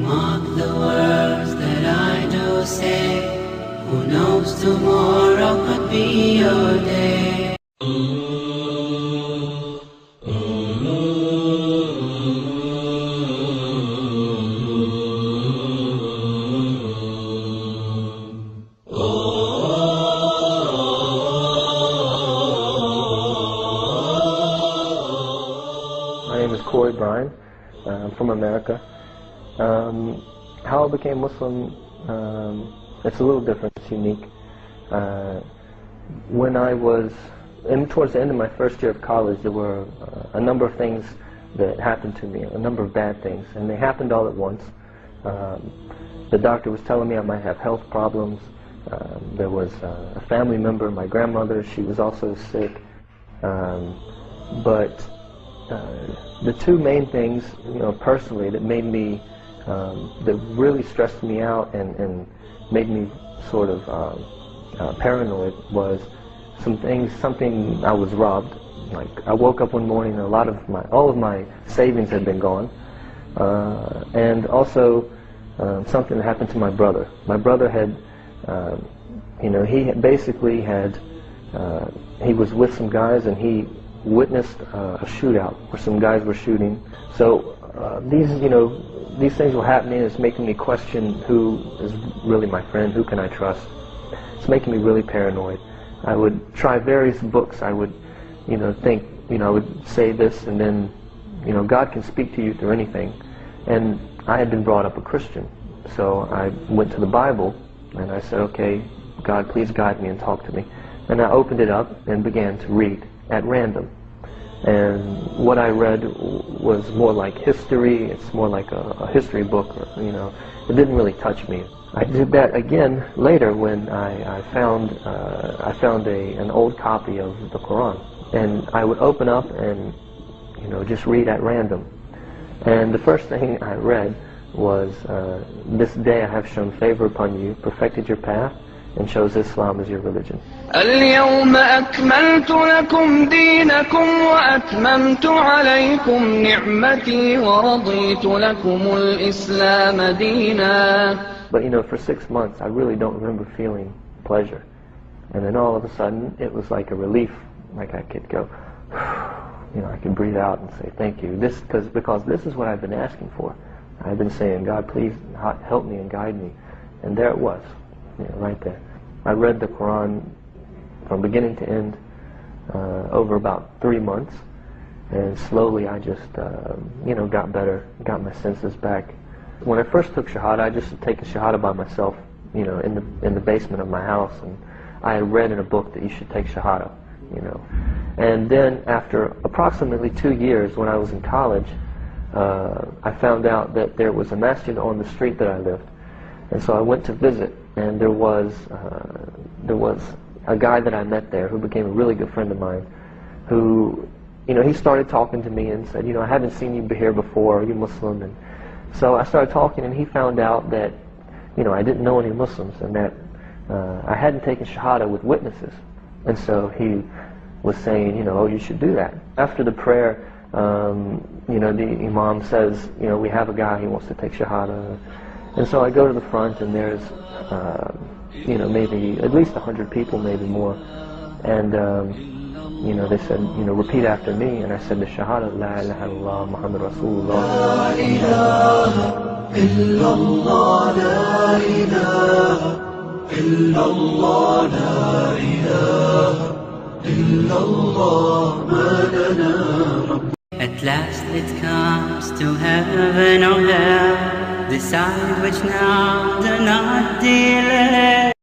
mark the words that I do say. Who knows tomorrow could be your day. My name is Corey Bryan. I'm from America. How I became Muslim, it's a little different, it's unique. When I was, towards the end of my first year of college, there were a number of things that happened to me, a number of bad things, and they happened all at once. The doctor was telling me I might have health problems. There was a family member, my grandmother, she was also sick. But the two main things, personally, that made me, that really stressed me out and made me sort of paranoid was something I was robbed. Like, I woke up one morning and all of my savings had been gone. And also something that happened to my brother. My brother had, he was with some guys and he witnessed a shootout where some guys were shooting. So these things were happening. It's making me question who is really my friend, who can I trust. It's making me really paranoid. I would try various books. I would, think, I would say this, and then, God can speak to you through anything. And I had been brought up a Christian, so I went to the Bible and I said, okay, God, please guide me and talk to me. And I opened it up and began to read at random. And what I read was more like history. It's more like a history book, it didn't really touch me. I did that again later when I found an old copy of the Quran, and I would open up and just read at random. And the first thing I read was, this day I have shown favor upon you, perfected your path, and chose Islam as your religion. اليوم أكملت لكم دينكم وأتممت عليكم نعمتي ورضيت لكم الإسلام دينا. But for 6 months I really don't remember feeling pleasure. And then all of a sudden it was like a relief, like I could go, I could breathe out and say thank you. Because this is what I've been asking for. I've been saying, God, please help me and guide me. And there it was, right there. I read the Quran from beginning to end over about 3 months, and slowly I just, got better, got my senses back. When I first took Shahada, I just had taken Shahada by myself, in the basement of my house, and I had read in a book that you should take Shahada, And then after approximately 2 years, when I was in college, I found out that there was a masjid on the street that I lived, and so I went to visit, and there was a guy that I met there who became a really good friend of mine, who, he started talking to me and said, I haven't seen you here before, are you Muslim? And so I started talking, and he found out that, I didn't know any Muslims, and that I hadn't taken Shahada with witnesses. And so he was saying, oh, you should do that. After the prayer, the Imam says, we have a guy, he wants to take Shahada. And so I go to the front, and there's, maybe at least 100 people, maybe more. And, they said, repeat after me. And I said the Shahada, La ilaha illallah, Muhammad Rasulullah. La ilaha illallah, la ilaha illallah, la ilaha illallah, ma lana Rabb. At last it comes to heaven or hell. Decide which now, do not delay.